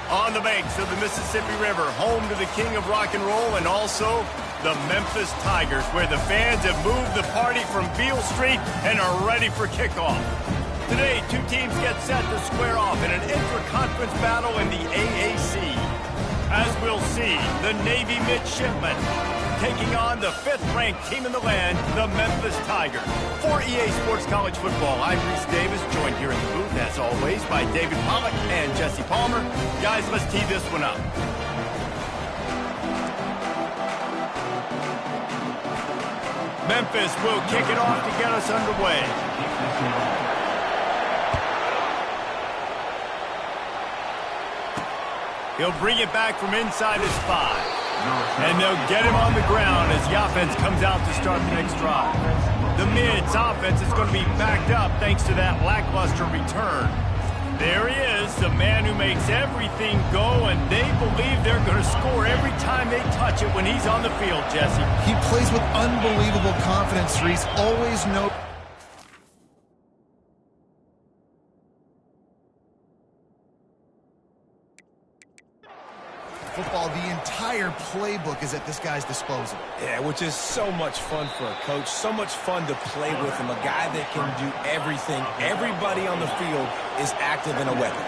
On the banks of the Mississippi River, home to the king of rock and roll and also the Memphis Tigers, where the fans have moved the party from Beale Street and are ready for kickoff. Today, two teams get set to square off in an intra-conference battle in the AAC. As we'll see, the Navy midshipmen taking on the fifth-ranked team in the land, the Memphis Tigers. For EA Sports College Football, I'm Reese Davis, joined here in the booth, as always, by David Pollack and Jesse Palmer. Guys, let's tee this one up. Memphis will kick it off to get us underway. He'll bring it back from inside his 5. And they'll get him on the ground as the offense comes out to start the next drive. The Mids offense is going to be backed up thanks to that lackluster return. There he is, the man who makes everything go, and they believe they're going to score every time they touch it when he's on the field, Jesse. He plays with unbelievable confidence, Reese. Always know. Football, the entire playbook is at this guy's disposal. Yeah, which is so much fun for a coach, so much fun to play with him, a guy that can do everything. Everybody on the field is active in a weapon.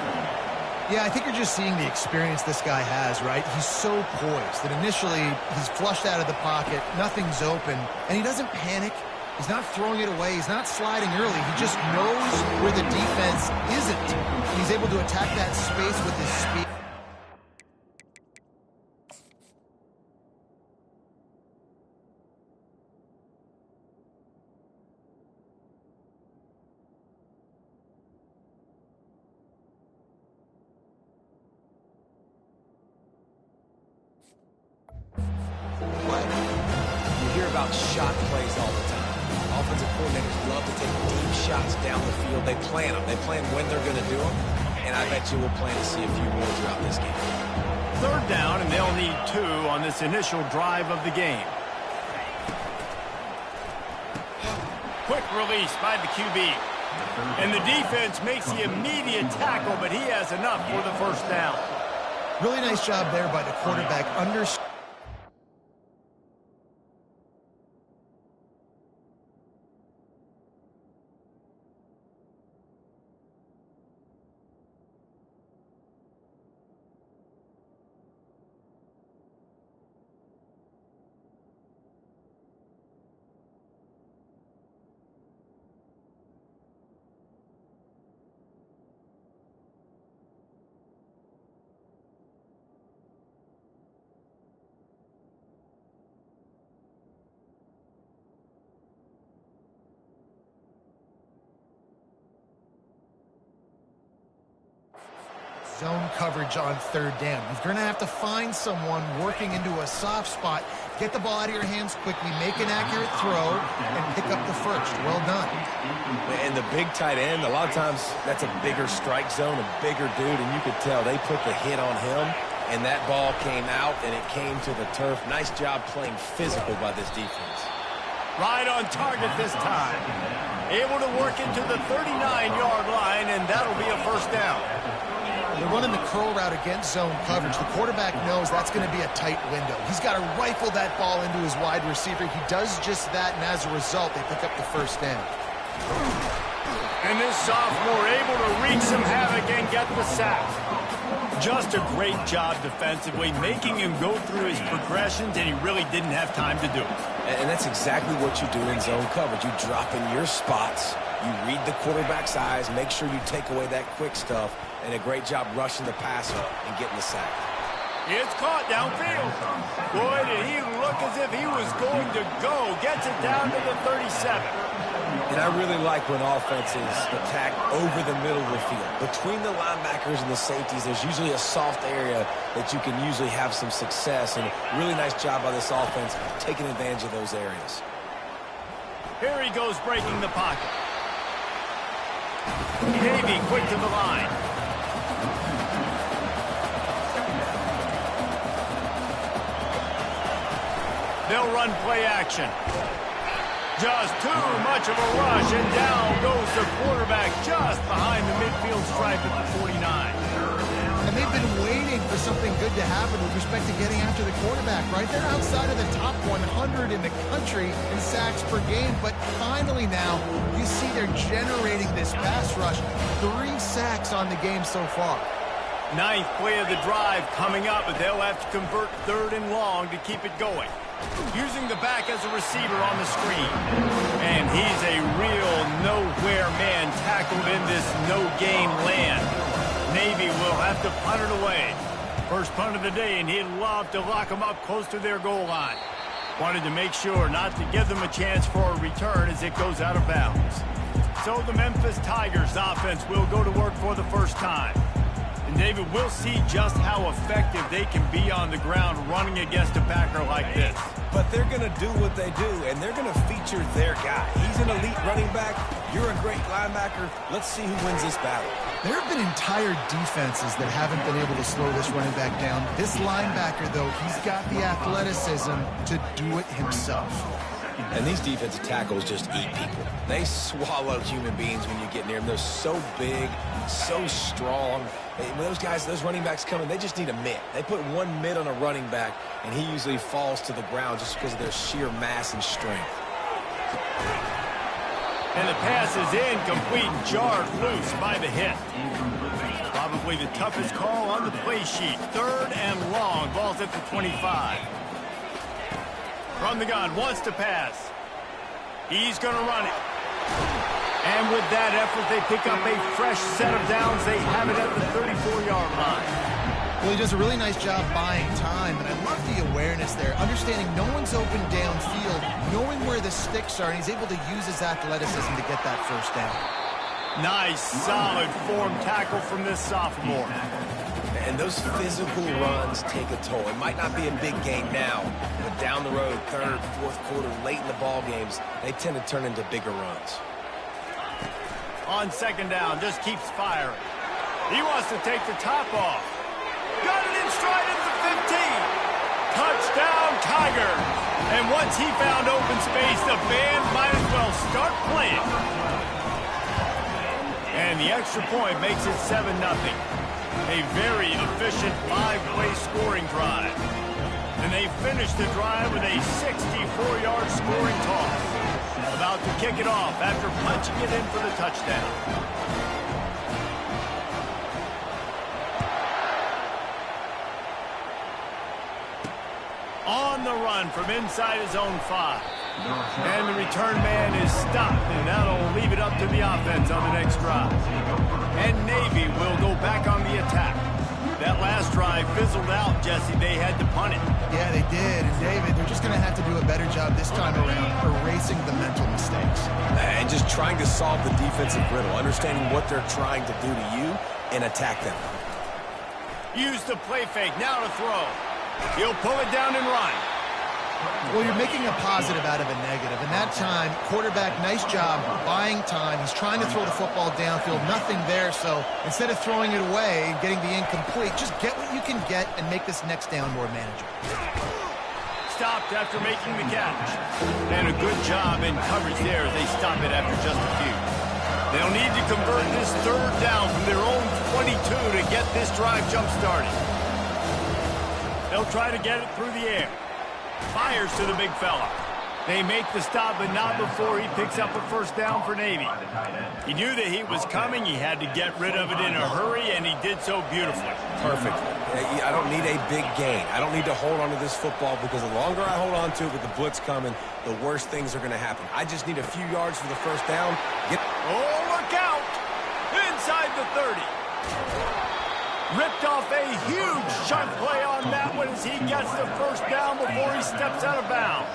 Yeah, I think you're just seeing the experience this guy has, right? He's so poised that initially he's flushed out of the pocket, nothing's open, and he doesn't panic. He's not throwing it away. He's not sliding early. He just knows where the defense isn't. He's able to attack that space with his speed. Shot plays all the time. Offensive coordinators love to take deep shots down the field. They plan them. They plan when they're going to do them. And I bet you we'll plan to see a few more throughout this game. Third down, and they'll need 2 on this initial drive of the game. Quick release by the QB. And the defense makes the immediate tackle, but he has enough for the first down. Really nice job there by the quarterback. Zone coverage on third down. You're going to have to find someone working into a soft spot, get the ball out of your hands quickly, make an accurate throw, and pick up the first. Well done. And the big tight end, a lot of times that's a bigger strike zone, a bigger dude, and you could tell they put the hit on him, and that ball came out, and it came to the turf. Nice job playing physical by this defense. Right on target this time. Able to work into the 39-yard line, and that'll be a first down. They're running the curl route against zone coverage. The quarterback knows that's going to be a tight window. He's got to rifle that ball into his wide receiver. He does just that, and as a result, they pick up the first down. And this sophomore able to wreak some havoc and get the sack. Just a great job defensively, making him go through his progressions, and he really didn't have time to do it. And that's exactly what you do in zone coverage. You drop in your spots, you read the quarterback's eyes, make sure you take away that quick stuff, and a great job rushing the passer and getting the sack. It's caught downfield. Boy, did he look as if he was going to go. Gets it down to the 37. And I really like when offenses attack over the middle of the field. Between the linebackers and the safeties, there's usually a soft area that you can usually have some success. And really nice job by this offense taking advantage of those areas. Here he goes breaking the pocket. Navy quick to the line. They'll run play action. Just too much of a rush, and down goes the quarterback just behind the midfield stripe at the 49. And they've been waiting for something good to happen with respect to getting after the quarterback, right? They're outside of the top 100 in the country in sacks per game, but finally now you see they're generating this pass rush. 3 sacks on the game so far. 9th play of the drive coming up, but they'll have to convert 3rd and long to keep it going. Using the back as a receiver on the screen. And he's a real nowhere man tackled in this no-gain land. Navy will have to punt it away. First punt of the day, and he'd love to lock them up close to their goal line. Wanted to make sure not to give them a chance for a return as it goes out of bounds. So the Memphis Tigers offense will go to work for the first time. And David, we'll see just how effective they can be on the ground running against a backer like this. But they're going to do what they do, and they're going to feature their guy. He's an elite running back. You're a great linebacker. Let's see who wins this battle. There have been entire defenses that haven't been able to slow this running back down. This linebacker, though, he's got the athleticism to do it himself. And these defensive tackles just eat people. They swallow human beings when you get near them. They're so big, so strong. When those guys, those running backs come in, they just need a mitt. They put one mitt on a running back, and he usually falls to the ground just because of their sheer mass and strength. And the pass is incomplete, jarred loose by the hit. Probably the toughest call on the play sheet. 3rd and long, ball's at the 25. From the gun, wants to pass. He's going to run it. And with that effort, they pick up a fresh set of downs. They have it at the 34-yard line. Well, he does a really nice job buying time, and I love the awareness there, understanding no one's open downfield, knowing where the sticks are, and he's able to use his athleticism to get that first down. Nice, solid form tackle from this sophomore. And those physical runs take a toll. It might not be a big game now, but down the road, 3rd, 4th quarter, late in the ball games, they tend to turn into bigger runs. On 2nd down, just keeps firing. He wants to take the top off. Got it in stride at the 15. Touchdown, Tigers. And once he found open space, the band might as well start playing. And the extra point makes it 7-0. A very efficient 5-play scoring drive. And they finish the drive with a 64-yard scoring toss. About to kick it off after punching it in for the touchdown. On the run from inside his own 5. And the return man is stopped, and that'll leave it up to the offense on the next drive. And Navy will go back on the attack. That last drive fizzled out, Jesse. They had to punt it. Yeah, they did. And David, they're just going to have to do a better job this time around erasing the mental mistakes. And just trying to solve the defensive riddle, understanding what they're trying to do to you and attack them. Use the play fake, now to throw. He'll pull it down and run. Well, you're making a positive out of a negative. And that time, quarterback, nice job buying time. He's trying to throw the football downfield. Nothing there. So instead of throwing it away and getting the incomplete, just get what you can get and make this next down more manageable. Stopped after making the catch. And a good job in coverage there as they stop it after just a few. They'll need to convert this 3rd down from their own 22 to get this drive jump-started. They'll try to get it through the air. Fires to the big fella. They make the stop, but not before he picks up a first down for Navy. He knew the heat was coming. He had to get rid of it in a hurry, and he did so beautifully. Perfect. I don't need a big gain. I don't need to hold on to this football because the longer I hold on to it with the blitz coming, the worse things are going to happen. I just need a few yards for the first down. Oh, look out! Inside the 30. Ripped off a huge chunk play on that one as he gets the first down before he steps out of bounds.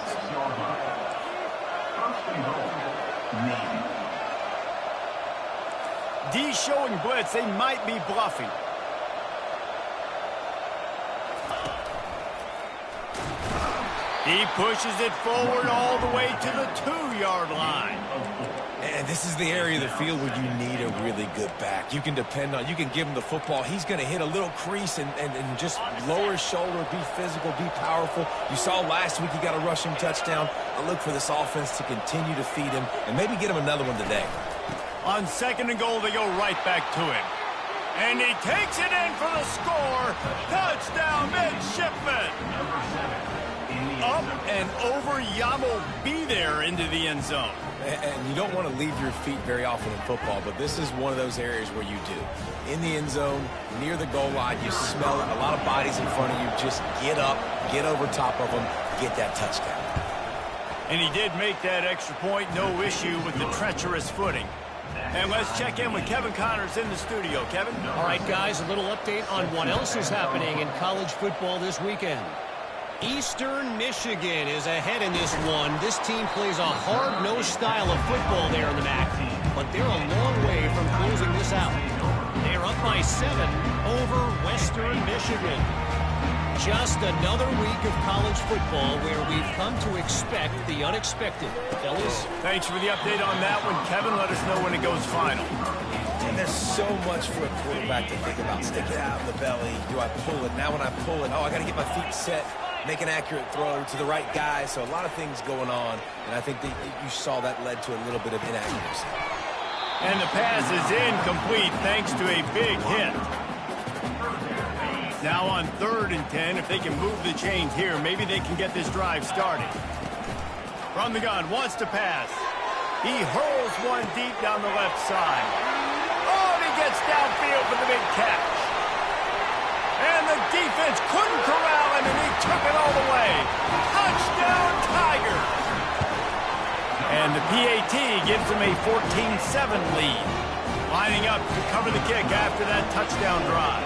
D showing blitz. They might be bluffing. He pushes it forward all the way to the 2-yard line. And this is the area of the field where you need a really good back. You can depend on, you can give him the football. He's going to hit a little crease and just lower his shoulder, be physical, be powerful. You saw last week he got a rushing touchdown. I look for this offense to continue to feed him and maybe get him another one today. On 2nd and goal, they go right back to him. And he takes it in for the score. Touchdown, midshipman. Up and over. Yamo be there into the end zone. And you don't want to leave your feet very often in football, but this is one of those areas where you do. In the end zone, near the goal line, you smell it. A lot of bodies in front of you. Just get up, get over top of them, get that touchdown. And he did make that extra point. No issue with the treacherous footing. And let's check in with Kevin Connors in the studio. Kevin? All right, guys, a little update on what else is happening in college football this weekend. Eastern Michigan is ahead in this one. This team plays a hard-nosed style of football there in the MAC, but they're a long way from closing this out. They're up by 7 over Western Michigan. Just another week of college football where we've come to expect the unexpected. Fellas? Thanks for the update on that one, Kevin. Let us know when it goes final. And there's so much for a quarterback to think about. Stick it out in the belly. Do I pull it? Now when I pull it, I got to get my feet set. Make an accurate throw to the right guy. So a lot of things going on, and I think that you saw that led to a little bit of inaccuracy. And the pass is incomplete thanks to a big hit. Now on 3rd and 10, if they can move the chains here, maybe they can get this drive started. From the gun, wants to pass. He hurls one deep down the left side. Oh, and he gets downfield for the big catch. And the defense couldn't corral him, and he took it all the way. Touchdown, Tigers! And the PAT gives him a 14-7 lead. Lining up to cover the kick after that touchdown drive.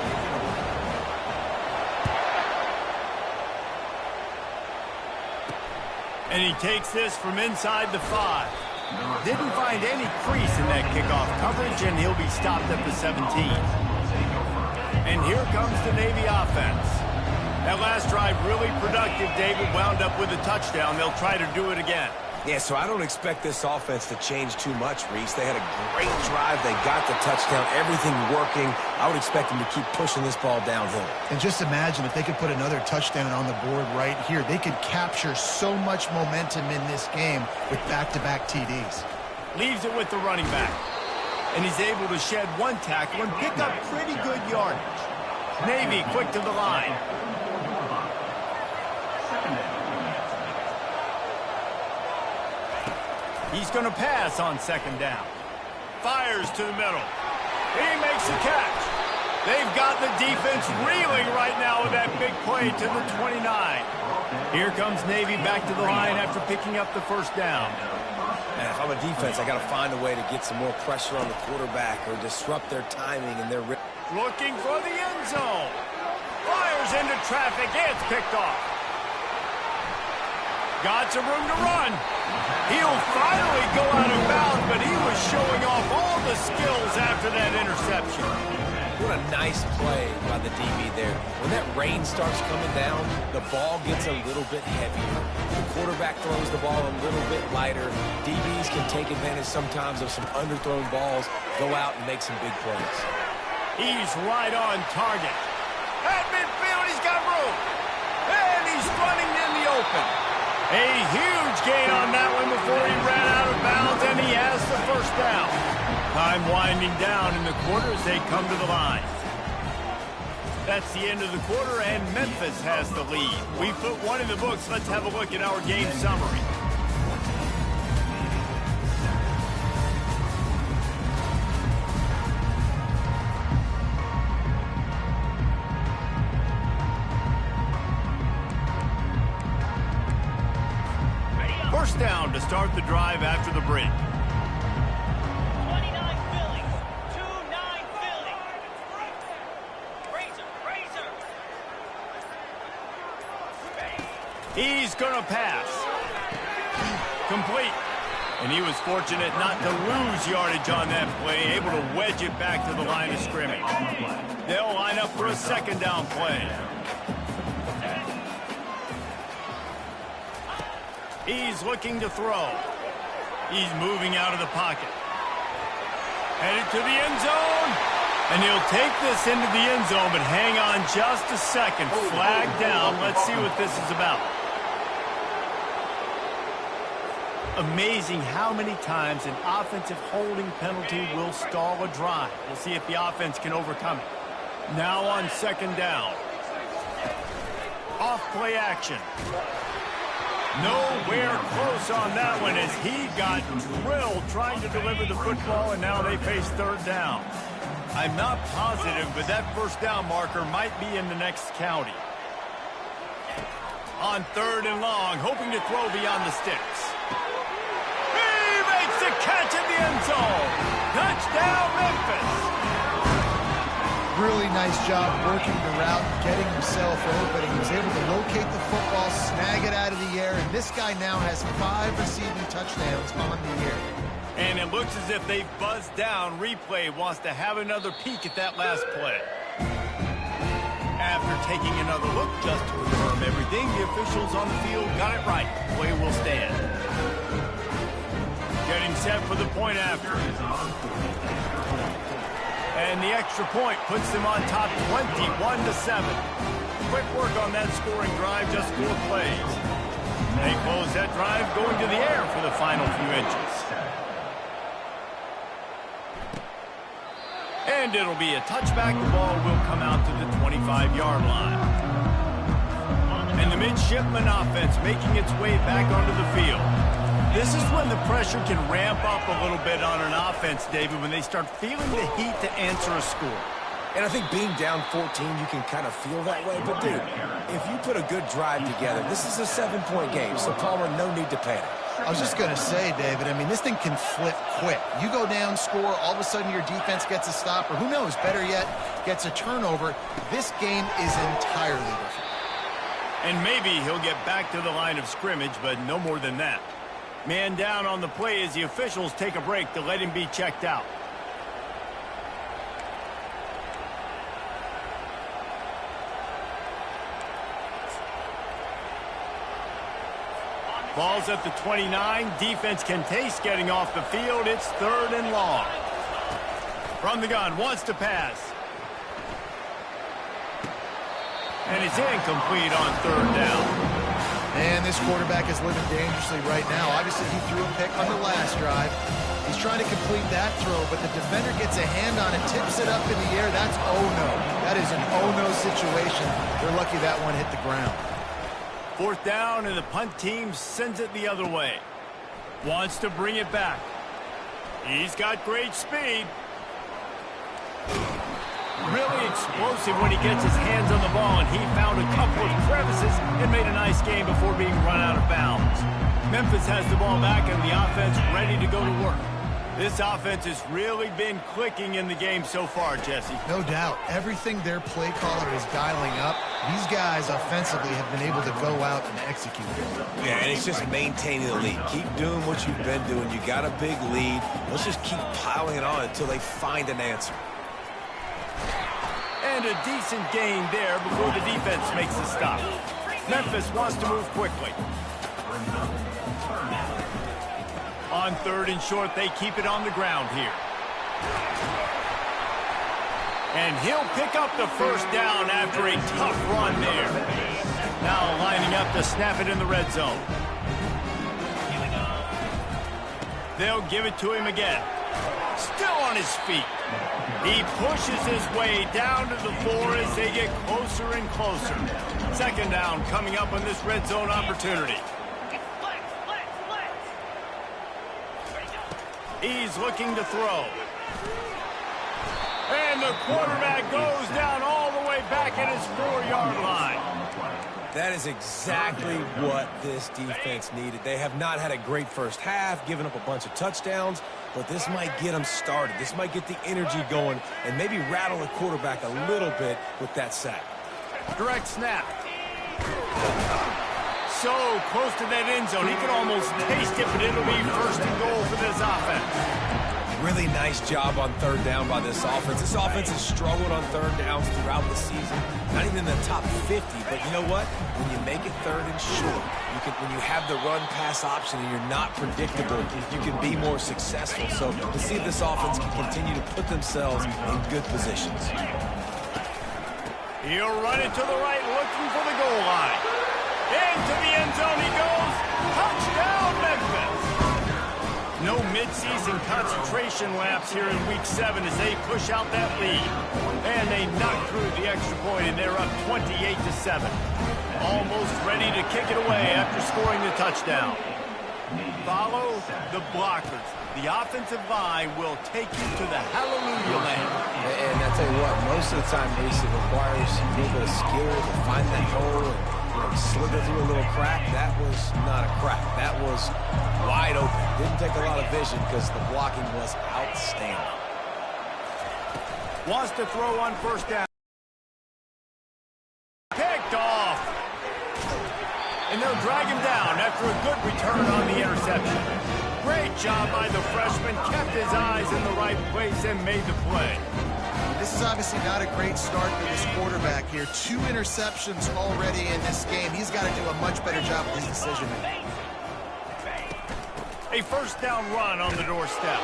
And he takes this from inside the 5. Didn't find any crease in that kickoff coverage, and he'll be stopped at the 17. And here comes the Navy offense. That last drive really productive. David wound up with a touchdown. They'll try to do it again. Yeah, so I don't expect this offense to change too much, Reese. They had a great drive. They got the touchdown. Everything working. I would expect them to keep pushing this ball downhill. And just imagine if they could put another touchdown on the board right here. They could capture so much momentum in this game with back-to-back TDs. Leaves it with the running back. And he's able to shed one tackle and pick up pretty good yardage. Navy quick to the line. He's going to pass on 2nd down. Fires to the middle. He makes the catch. They've got the defense reeling right now with that big play to the 29. Here comes Navy back to the line after picking up the 1st down. And if I'm a defense, I got to find a way to get some more pressure on the quarterback or disrupt their timing and their... Looking for the end zone. Fires into traffic. It's picked off. Got some room to run. He'll finally go out of bounds, but he was showing off all the skills after that interception. What a nice play by the DB there. When that rain starts coming down, the ball gets a little bit heavier. The quarterback throws the ball a little bit lighter. DBs can take advantage sometimes of some underthrown balls, go out and make some big plays. He's right on target. At midfield, he's got room. And he's running in the open. A huge gain on that one before he ran out of bounds, and he has the 1st down. Time winding down in the quarter as they come to the line. That's the end of the quarter, and Memphis has the lead. We put one in the books. Let's have a look at our game summary. First down to start the drive after the break. 29 Philly, 2-9 Philly. Razor. He's going to pass. Complete. And he was fortunate not to lose yardage on that play, able to wedge it back to the line of scrimmage. They'll line up for a 2nd down play. He's looking to throw. He's moving out of the pocket. Headed to the end zone. And he'll take this into the end zone, but hang on just a second. Flag down. Let's see what this is about. Amazing how many times an offensive holding penalty will stall a drive. We'll see if the offense can overcome it. Now on second down. Off play action. Nowhere close on that one as he got drilled trying to deliver the football, and now they face third down. I'm not positive, but that first down marker might be in the next county. On third and long, hoping to throw beyond the sticks. He makes the catch in the end zone. Touchdown, Memphis. Really nice job working the route, getting himself open. He was able to locate the football, snag it out of the air, and this guy now has 5 receiving touchdowns on the year. And it looks as if they've buzzed down. Replay wants to have another peek at that last play. After taking another look just to confirm everything, the officials on the field got it right. Play will stand. Getting set for the point after. And the extra point puts them on top 21-7. Quick work on that scoring drive, just 4 plays. They close that drive going to the air for the final few inches. And it'll be a touchback. The ball will come out to the 25-yard line. And the midshipman offense making its way back onto the field. This is when the pressure can ramp up a little bit on an offense, David, when they start feeling the heat to answer a score. And I think being down 14, you can kind of feel that way. But, dude, if you put a good drive together, this is a 7-point game, so Palmer, no need to panic. I was just going to say, David, I mean, this thing can flip quick. You go down, score, all of a sudden your defense gets a stop, or who knows, better yet, gets a turnover. This game is entirely different. And maybe he'll get back to the line of scrimmage, but no more than that. Man down on the play as the officials take a break to let him be checked out. Ball's at the 29. Defense can taste getting off the field. It's third and long. From the gun, wants to pass. And it's incomplete on third down. And this quarterback is living dangerously right now. Obviously, he threw a pick on the last drive. He's trying to complete that throw, but the defender gets a hand on it, tips it up in the air. That's oh-no. That is an oh-no situation. They're lucky that one hit the ground. Fourth down, and the punt team sends it the other way. Wants to bring it back. He's got great speed. Really explosive when he gets his hands on the ball, and he found a couple of crevices and made a nice game before being run out of bounds. Memphis has the ball back, and the offense ready to go to work. This offense has really been clicking in the game so far, Jesse. No doubt. Everything their play caller is dialing up, these guys offensively have been able to go out and execute. Yeah, and it's just maintaining the lead. Keep doing what you've been doing. You got a big lead. Let's just keep piling it on until they find an answer. And a decent gain there before the defense makes the stop. Memphis wants to move quickly. On third and short, they keep it on the ground here. And he'll pick up the first down after a tough run there. Now lining up to snap it in the red zone. They'll give it to him again. Still on his feet. He pushes his way down to the floor as they get closer and closer. Second down coming up on this red zone opportunity. He's looking to throw. And the quarterback goes down all the way back at his 4-yard line. That is exactly what this defense needed. They have not had a great first half, given up a bunch of touchdowns, but this might get them started. This might get the energy going and maybe rattle the quarterback a little bit with that sack. Direct snap. So close to that end zone. He can almost taste it, but it'll be first and goal for this offense. Really nice job on third down by this offense. This offense has struggled on third downs throughout the season. Not even in the top 50, but you know what? When you make it third and short, when you have the run-pass option and you're not predictable, you can be more successful. So to see if this offense can continue to put themselves in good positions. He'll run it to the right, looking for the goal line. Into the end zone he goes. Touchdown, Memphis. No midseason concentration laps here in Week 7 as they push out that lead. And they knock through the extra point, and they're up 28-7. Almost ready to kick it away after scoring the touchdown. Follow the blockers. The offensive line will take you to the hallelujah land. And I tell you what, most of the time, Reese, it requires a little bit of skill to find that hole and slither through a little crack. That was not a crack. That was wide open. Didn't take a lot of vision because the blocking was outstanding. Wants to throw on first down. Picked off. And they'll drag him down after a good return on the interception. Great job by the freshman. Kept his eyes in the right place and made the play. This is obviously not a great start for this quarterback here. 2 interceptions already in this game. He's got to do a much better job with his decision-making. A first down run on the doorstep.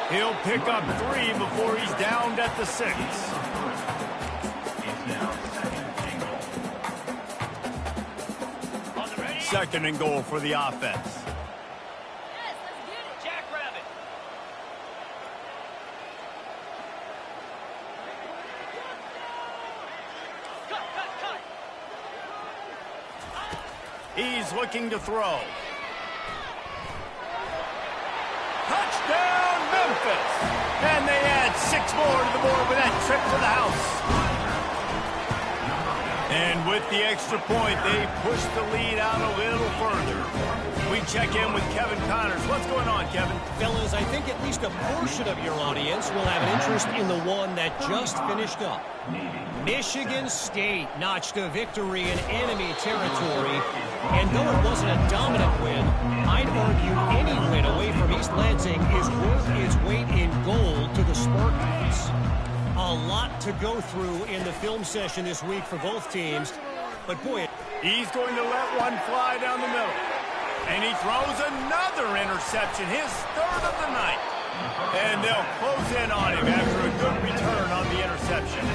He'll pick up 3 before he's downed at the 6. Second and goal for the offense. He's looking to throw. Touchdown, Memphis! And they add 6 more to the board with that trip to the house. And with the extra point, they push the lead out a little further. We check in with Kevin Connors. What's going on, Kevin? Fellas, I think at least a portion of your audience will have an interest in the one that just finished up. Michigan State notched a victory in enemy territory, and though it wasn't a dominant win, I'd argue any win away from East Lansing is worth its weight in gold to the Spartans. A lot to go through in the film session this week for both teams, but boy, he's going to let one fly down the middle. And he throws another interception, his 3rd of the night. And they'll close in on him after a good return on the interception.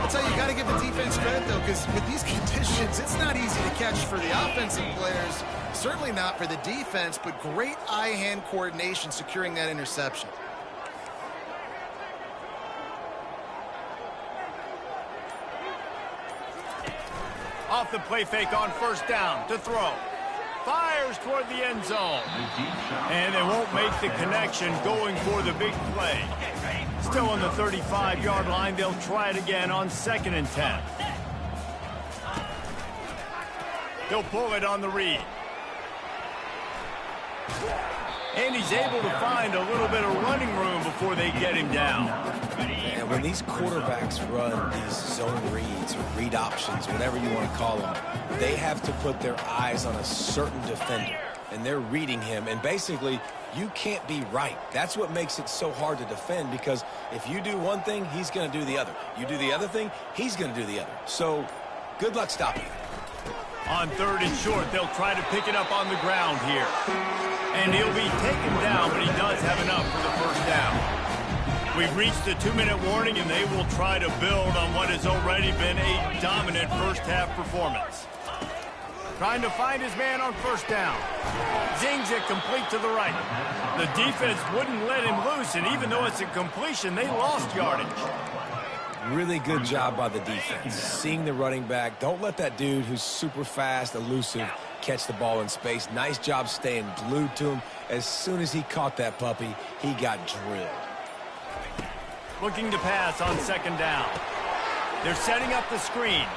I'll tell you, you got to give the defense credit, though, because with these conditions, it's not easy to catch for the offensive players. Certainly not for the defense, but great eye-hand coordination securing that interception. Off the play fake on first down to throw. Fires toward the end zone. And they won't make the connection going for the big play. Still on the 35-yard line, they'll try it again on 2nd and 10. He'll pull it on the read. And he's able to find a little bit of running room before they get him down. And when these quarterbacks run these zone reads or read options, whatever you want to call them, they have to put their eyes on a certain defender. And they're reading him. And basically, you can't be right. That's what makes it so hard to defend, because if you do one thing, he's going to do the other. You do the other thing, he's going to do the other. So, good luck stopping him. On 3rd and short, they'll try to pick it up on the ground here. And he'll be taken down, but he does have enough for the first down. We've reached the 2-minute warning, and they will try to build on what has already been a dominant first-half performance. Trying to find his man on first down. Zings it complete to the right. The defense wouldn't let him loose, and even though it's a completion, they lost yardage. Really good job by the defense. Seeing the running back. Don't let that dude who's super fast, elusive, catch the ball in space. Nice job staying glued to him. As soon as he caught that puppy, he got drilled. Looking to pass on 2nd down. They're setting up the screen.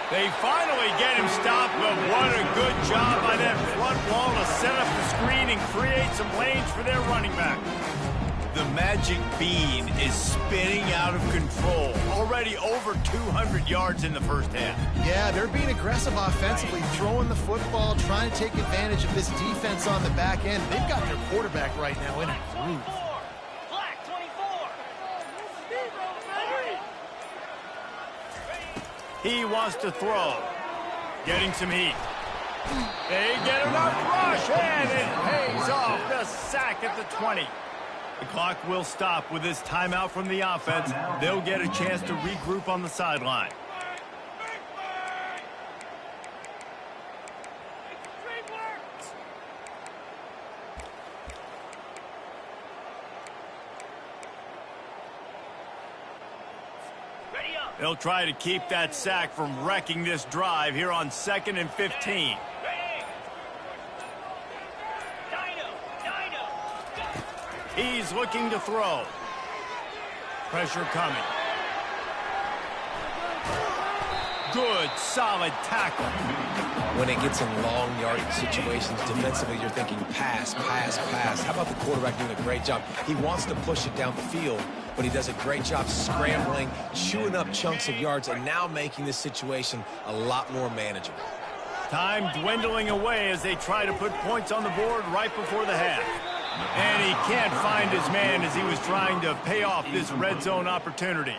They finally get him stopped, but what a good job by that front wall to set up the screen and create some lanes for their running back. The magic bean is spinning out of control. Already over 200 yards in the first half. Yeah, they're being aggressive offensively, throwing the football, trying to take advantage of this defense on the back end. They've got their quarterback right now in a groove. Black 24. He wants to throw. Getting some heat. They get enough rush, and it pays off. The sack at the 20. The clock will stop with this timeout from the offense. They'll get a chance to regroup on the sideline. Ready up. They'll try to keep that sack from wrecking this drive here on 2nd and 15. Ready. Dino. He's looking to throw. Pressure coming. Good, solid tackle. When it gets in long yardage situations, defensively, you're thinking pass, pass, pass. How about the quarterback doing a great job? He wants to push it down the field, but he does a great job scrambling, chewing up chunks of yards, and now making this situation a lot more manageable. Time dwindling away as they try to put points on the board right before the half. And he can't find his man as he was trying to pay off this red zone opportunity.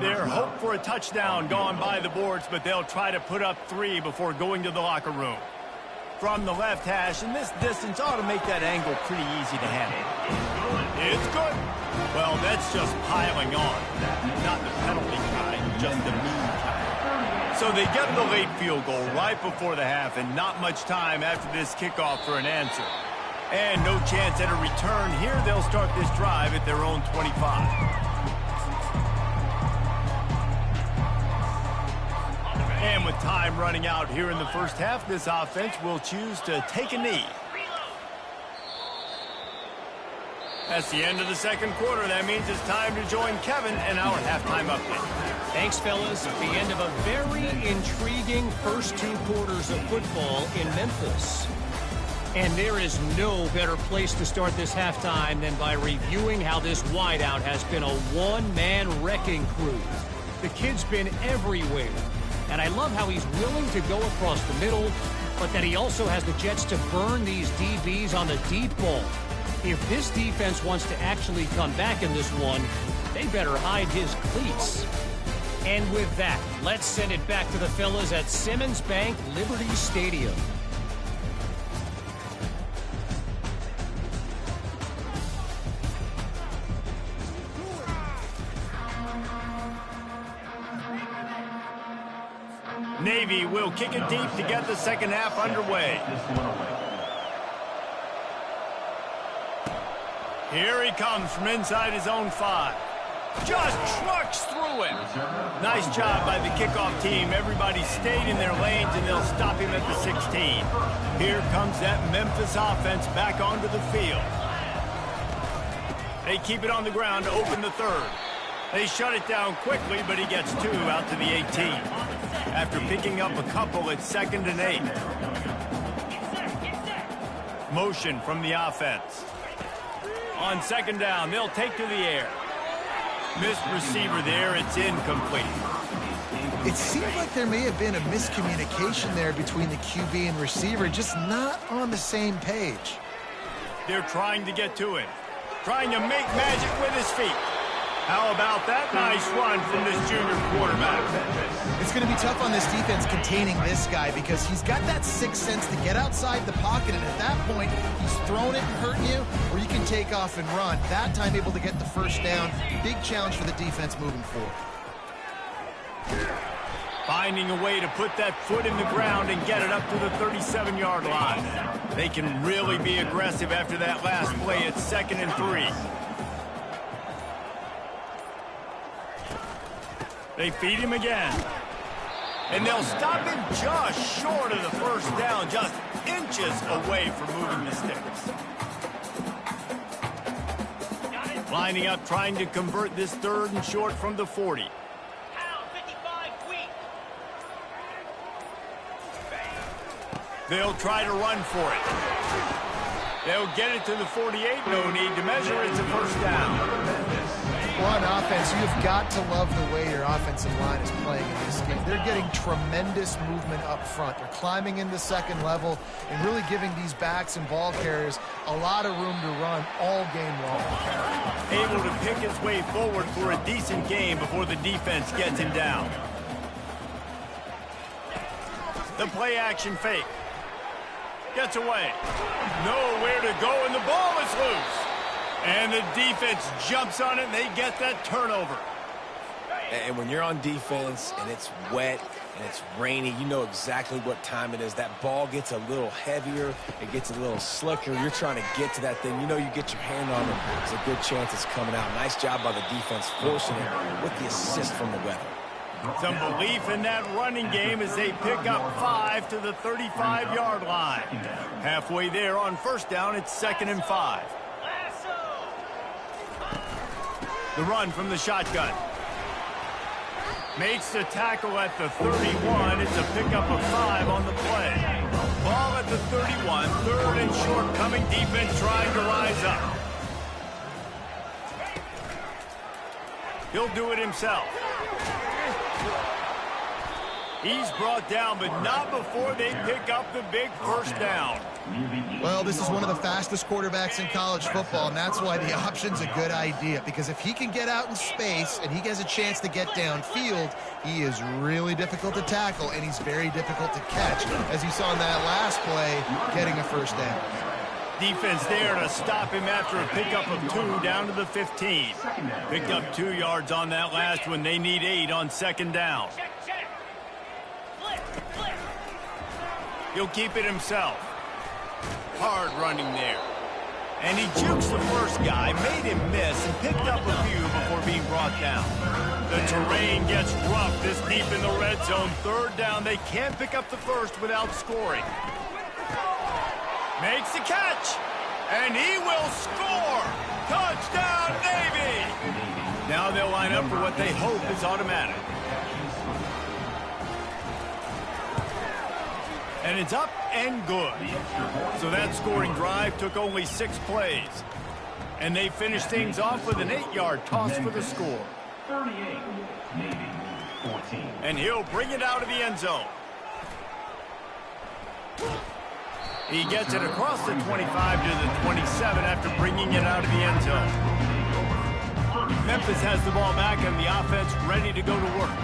Their hope for a touchdown gone by the boards, but they'll try to put up 3 before going to the locker room. From the left hash, and this distance ought to make that angle pretty easy to handle. It's good. Well, that's just piling on. Not the penalty kind, just the mean kind. So they get the late field goal right before the half, and not much time after this kickoff for an answer. And no chance at a return here. They'll start this drive at their own 25. And with time running out here in the first half, this offense will choose to take a knee. That's the end of the second quarter. That means it's time to join Kevin in our halftime update. Thanks, fellas. The end of a very intriguing first 2 quarters of football in Memphis. And there is no better place to start this halftime than by reviewing how this wideout has been a one-man wrecking crew. The kid's been everywhere. And I love how he's willing to go across the middle, but that he also has the jets to burn these DBs on the deep ball. If this defense wants to actually come back in this one, they better hide his cleats. And with that, let's send it back to the fellas at Simmons Bank Liberty Stadium. Navy will kick it deep to get the second half underway. Here he comes from inside his own 5. Just trucks through him. Nice job by the kickoff team. Everybody stayed in their lanes, and they'll stop him at the 16. Here comes that Memphis offense back onto the field. They keep it on the ground to open the 3rd. They shut it down quickly, but he gets 2 out to the 18. After picking up a couple, it's 2nd and 8. Motion from the offense. On 2nd down, they'll take to the air. Missed receiver there, it's incomplete. It seemed like there may have been a miscommunication there between the QB and receiver, just not on the same page. They're trying to get to him. Trying to make magic with his feet. How about that nice run from this junior quarterback? It's going to be tough on this defense containing this guy because he's got that sixth sense to get outside the pocket, and at that point, he's throwing it and hurting you, or you can take off and run. That time able to get the first down. Big challenge for the defense moving forward. Finding a way to put that foot in the ground and get it up to the 37-yard line. They can really be aggressive after that last play at 2nd and 3. They feed him again. And they'll stop him just short of the first down, just inches away from moving the sticks. Lining up, trying to convert this 3rd and short from the 40. They'll try to run for it. They'll get it to the 48. No need to measure. It's a first down. On offense, you've got to love the way your offensive line is playing in this game. They're getting tremendous movement up front. They're climbing into 2nd level and really giving these backs and ball carriers a lot of room to run all game long. Able to pick his way forward for a decent game before the defense gets him down. The play action fake. Gets away. Nowhere to go, and the ball is loose. And the defense jumps on it, and they get that turnover. And when you're on defense and it's wet, and it's rainy. You know exactly what time it is. That ball gets a little heavier. It gets a little slicker. You're trying to get to that thing. You know you get your hand on it. There's a good chance it's coming out. Nice job by the defense forcing it with the assist from the weather. Some belief in that running game as they pick up 5 to the 35-yard line. Halfway there on first down, it's 2nd and 5. The run from the shotgun. Makes the tackle at the 31. It's a pickup of 5 on the play. Ball at the 31. 3rd and short coming. Defense trying to rise up. He'll do it himself. He's brought down, but not before they pick up the big first down. Well, this is one of the fastest quarterbacks in college football, and that's why the option's a good idea. Because if he can get out in space and he has a chance to get downfield, he is really difficult to tackle, and he's very difficult to catch, as you saw in that last play, getting a first down. Defense there to stop him after a pickup of 2 down to the 15. Picked up 2 yards on that last one. They need 8 on 2nd down. He'll keep it himself. Hard running there. And he jukes the first guy, made him miss, and picked up a few before being brought down. The terrain gets rough this deep in the red zone. 3rd down, they can't pick up the first without scoring. Makes the catch, and he will score. Touchdown, Navy! Now they'll line up for what they hope is automatic. And it's up and good. So that scoring drive took only 6 plays. And they finished things off with an 8-yard toss for the score. 38, Navy, 14. And he'll bring it out of the end zone. He gets it across the 25 to the 27 after bringing it out of the end zone. Memphis has the ball back and the offense ready to go to work.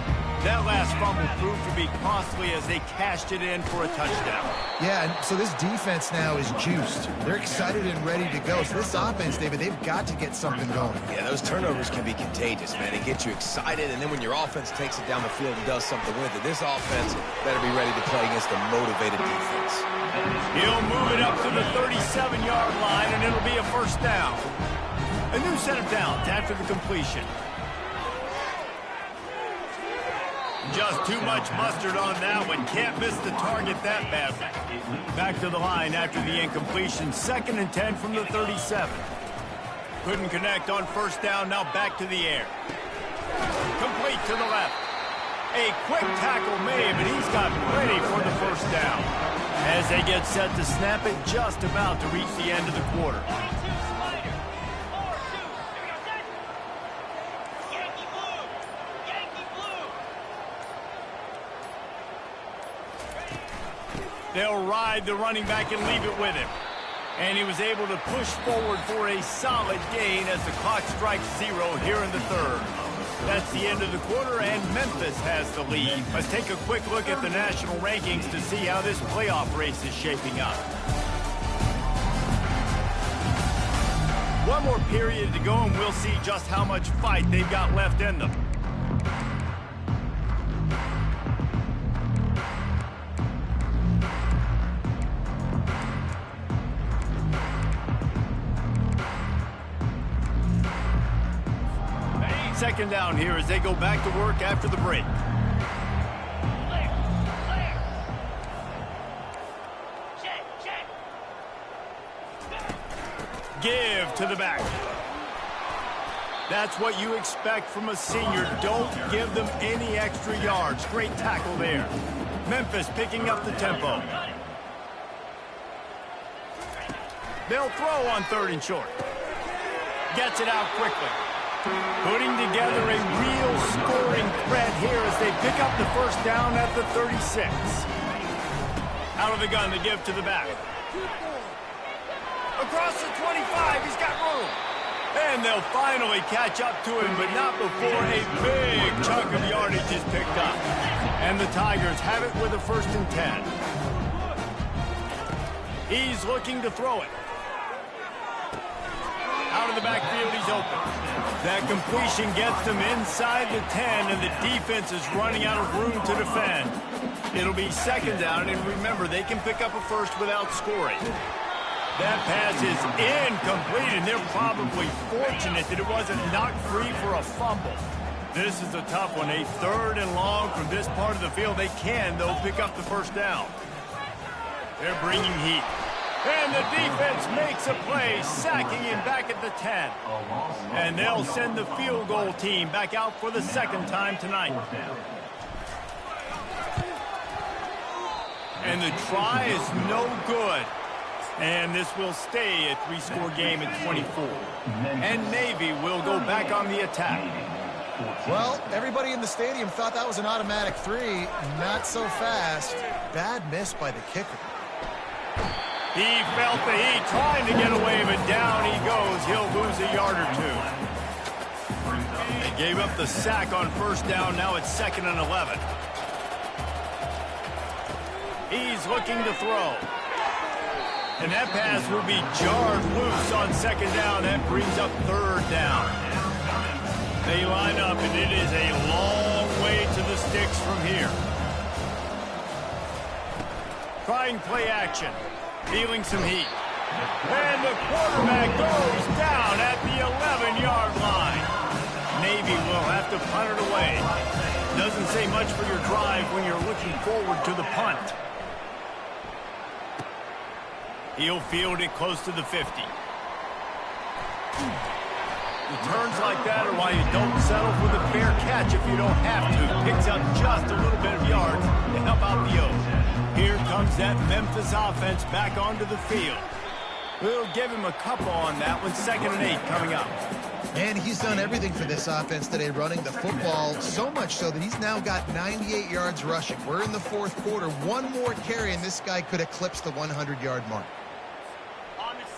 That last fumble proved to be costly as they cashed it in for a touchdown. Yeah, and so this defense now is juiced. They're excited and ready to go. So this offense, David, they've got to get something going. Yeah, those turnovers can be contagious, man. They get you excited, and then when your offense takes it down the field and does something with it, this offense better be ready to play against a motivated defense. He'll move it up to the 37-yard line, and it'll be a first down. A new set of downs after the completion. Just too much mustard on that one. Can't miss the target that badly. Back to the line after the incompletion. 2nd and 10 from the 37. Couldn't connect on first down. Now back to the air. Complete to the left. A quick tackle made, but he's got plenty for the first down. As they get set to snap it, just about to reach the end of the quarter. They'll ride the running back and leave it with him. And he was able to push forward for a solid gain as the clock strikes 0 here in the 3rd. That's the end of the quarter, and Memphis has the lead. Let's take a quick look at the national rankings to see how this playoff race is shaping up. One more period to go, and we'll see just how much fight they've got left in them. Second down here as they go back to work after the break. Give to the back. That's what you expect from a senior. Don't give them any extra yards. Great tackle there. Memphis picking up the tempo. They'll throw on 3rd and short. Gets it out quickly. Putting together a real scoring threat here as they pick up the first down at the 36. Out of the gun, the give to the back. Across the 25, he's got room. And they'll finally catch up to him, but not before a big chunk of yardage is picked up. And the Tigers have it with a 1st and 10. He's looking to throw it. Out of the backfield, he's open. That completion gets them inside the 10, and the defense is running out of room to defend. It'll be second down, and remember, they can pick up a first without scoring. That pass is incomplete, and they're probably fortunate that it wasn't knocked free for a fumble. This is a tough one. A 3rd and long from this part of the field. They can, though, pick up the first down. They're bringing heat. And the defense makes a play, sacking him back at the 10. And they'll send the field goal team back out for the second time tonight. And the try is no good. And this will stay a 3-score game at 24. And Navy will go back on the attack. Well, everybody in the stadium thought that was an automatic 3. Not so fast. Bad miss by the kicker. He felt the heat, trying to get away, but down he goes. He'll lose a yard or 2. They gave up the sack on first down. Now it's 2nd and 11. He's looking to throw. And that pass will be jarred loose on second down. That brings up 3rd down. They line up, and it is a long way to the sticks from here. Trying play action. Feeling some heat. And the quarterback goes down at the 11-yard line. Navy will have to punt it away. Doesn't say much for your drive when you're looking forward to the punt. He'll field it close to the 50. Returns like that are why you don't settle for the fair catch if you don't have to. Picks up just a little bit of yards to help out the O's. Here comes that Memphis offense back onto the field. We'll give him a couple on that one. 2nd and 8 coming up. And he's done everything for this offense today, running the football, so much so that he's now got 98 yards rushing. We're in the 4th quarter. One more carry, and this guy could eclipse the 100-yard mark.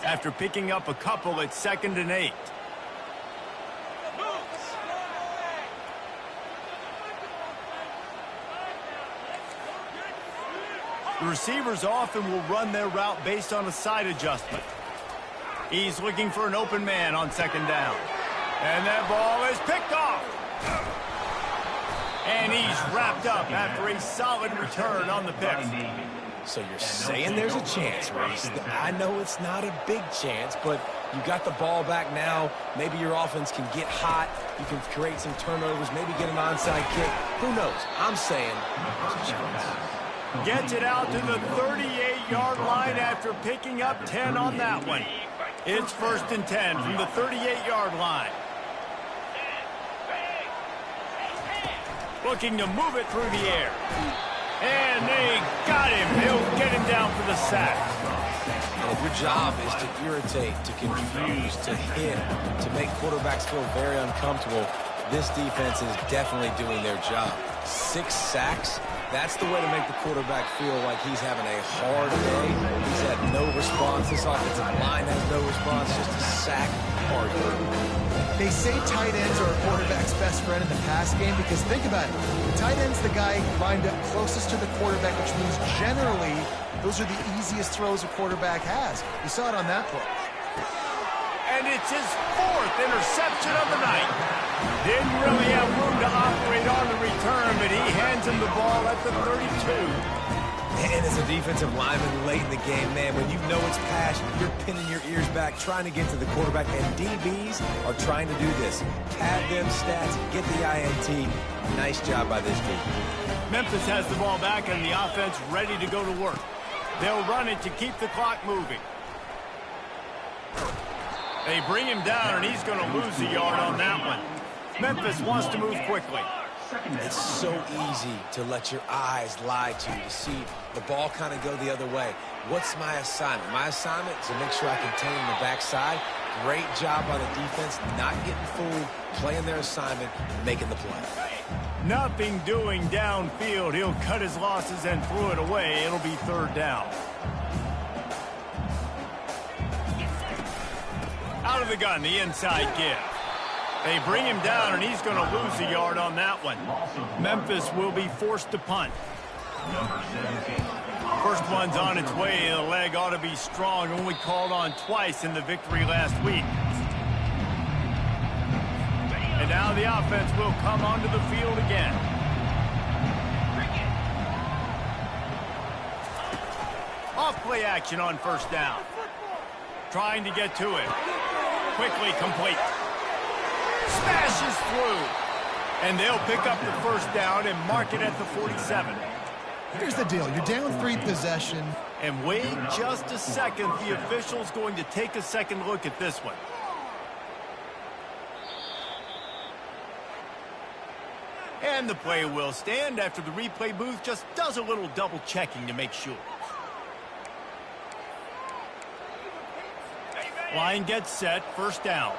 After picking up a couple, it's 2nd and 8. The receivers often will run their route based on a side adjustment. He's looking for an open man on 2nd down. And that ball is picked off. And he's wrapped up after a solid return on the pick. So you're saying there's a chance, Reese. I know it's not a big chance, but you got the ball back now. Maybe your offense can get hot. You can create some turnovers, maybe get an onside kick. Who knows? I'm saying there's a chance. Gets it out to the 38-yard line after picking up 10 on that one. It's 1st and 10 from the 38-yard line. Looking to move it through the air. And they got him. He'll get him down for the sack. And if your job is to irritate, to confuse, to hit, to make quarterbacks feel very uncomfortable, this defense is definitely doing their job. 6 sacks. That's the way to make the quarterback feel like he's having a hard day. He's had no response. This offensive line has no response. Just a sack party. They say tight ends are a quarterback's best friend in the pass game because think about it. The tight end's the guy lined up closest to the quarterback, which means generally those are the easiest throws a quarterback has. You saw it on that play. And it's his 4th interception of the night. Didn't really have room to operate on the return, but he hands him the ball at the 32. And as a defensive lineman late in the game, man, when you know it's pass, you're pinning your ears back, trying to get to the quarterback, and DBs are trying to do this. Pad them stats, get the INT. Nice job by this team. Memphis has the ball back and the offense ready to go to work. They'll run it to keep the clock moving. They bring him down, and he's going to lose a yard on that one. Memphis wants to move quickly. It's so easy to let your eyes lie to you, to see the ball kind of go the other way. What's my assignment? My assignment is to make sure I contain the backside. Great job by the defense, not getting fooled, playing their assignment, making the play. Nothing doing downfield. He'll cut his losses and throw it away. It'll be 3rd down. Out of the gun, the inside give. They bring him down, and he's going to lose a yard on that one. Memphis will be forced to punt. First one's on its way. The leg ought to be strong. Only called on twice in the victory last week. And now the offense will come onto the field again. Off play action on first down. Trying to get to it. Quickly complete. Smashes through. And they'll pick up the first down and mark it at the 47. Here's the deal. You're down 3 possessions. And wait just a second. The official's going to take a second look at this one. And the play will stand after the replay booth just does a little double checking to make sure. Line gets set, first down.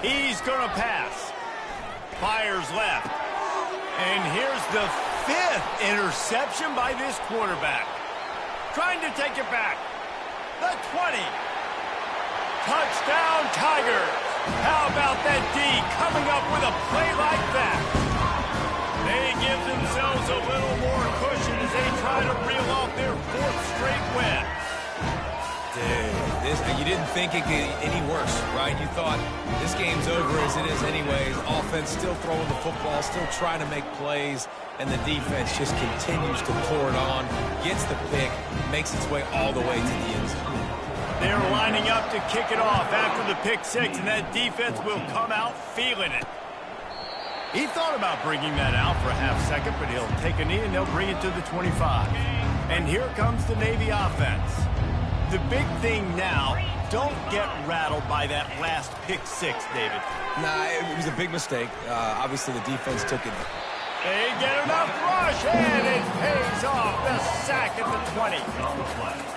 He's going to pass. Fires left. And here's the 5th interception by this quarterback. Trying to take it back. The 20. Touchdown, Tigers. How about that D coming up with a play like that? They give themselves a little more cushion as they try to reel off their 4th straight win. Dude, you didn't think it could get any worse, right? You thought this game's over as it is anyways. Offense still throwing the football, still trying to make plays, and the defense just continues to pour it on, gets the pick, makes its way all the way to the end zone. They're lining up to kick it off after the pick 6, and that defense will come out feeling it. He thought about bringing that out for a half second, but he'll take a knee and they'll bring it to the 25. And here comes the Navy offense. The big thing now, don't get rattled by that last pick 6, David. Nah, it was a big mistake. Obviously, the defense took it. They get enough rush, and it pays off. The sack at the 20.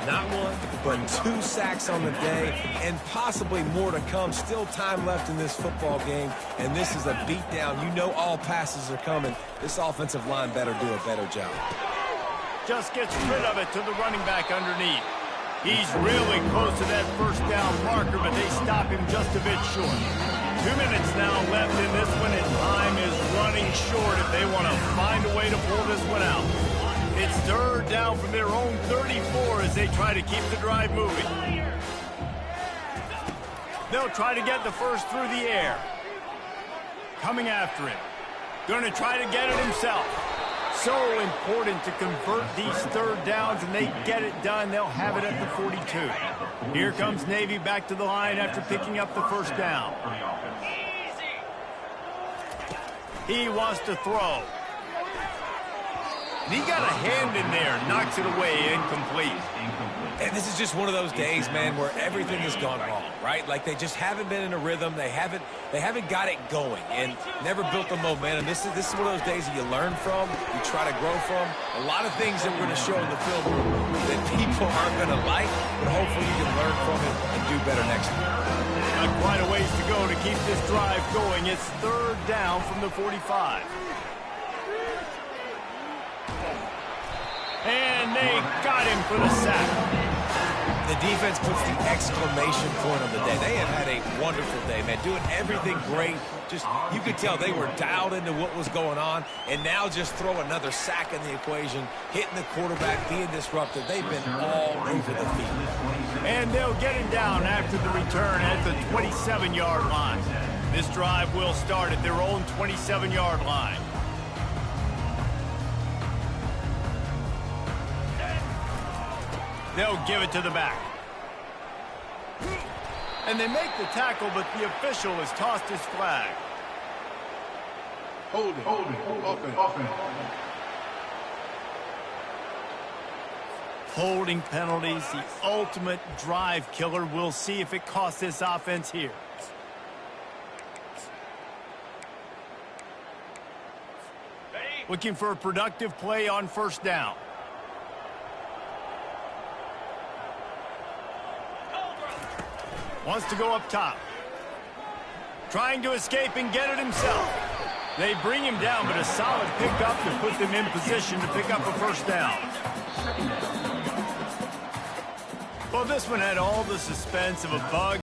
Not 1, but 2 sacks on the day, and possibly more to come. Still time left in this football game, and this is a beatdown. You know all passes are coming. This offensive line better do a better job. Just gets rid of it to the running back underneath. He's really close to that first down marker, but they stop him just a bit short. 2 minutes now left in this one, and time is running short if they want to find a way to pull this one out. It's 3rd down from their own 34 as they try to keep the drive moving. They'll try to get the first through the air. Coming after him. Going to try to get it himself. So important to convert these 3rd downs, and they get it done. They'll have it at the 42. Here comes Navy back to the line after picking up the first down. He wants to throw. And he got a hand in there, knocks it away, incomplete. And this is just one of those days, man, where everything has gone wrong, right? Like they just haven't been in a rhythm. They haven't got it going and never built the momentum. This is one of those days that you learn from, you try to grow from. A lot of things that we're going to show in the film that people aren't going to like, but hopefully you can learn from it and do better next time. Got quite a ways to go to keep this drive going. It's 3rd down from the 45. And they got him for the sack. The defense puts the exclamation point on the day. They have had a wonderful day, man, doing everything great. Just, you could tell they were dialed into what was going on, and now just throw another sack in the equation, hitting the quarterback, being disruptive. They've been all over the field. And they'll get him down after the return at the 27-yard line. This drive will start at their own 27-yard line. They'll give it to the back. And they make the tackle, but the official has tossed his flag. Hold it, offense. Holding penalties, the ultimate drive killer. We'll see if it costs this offense here. Looking for a productive play on first down. Wants to go up top. Trying to escape and get it himself. They bring him down, but a solid pickup to put them in position to pick up a first down. Well, this one had all the suspense of a bug.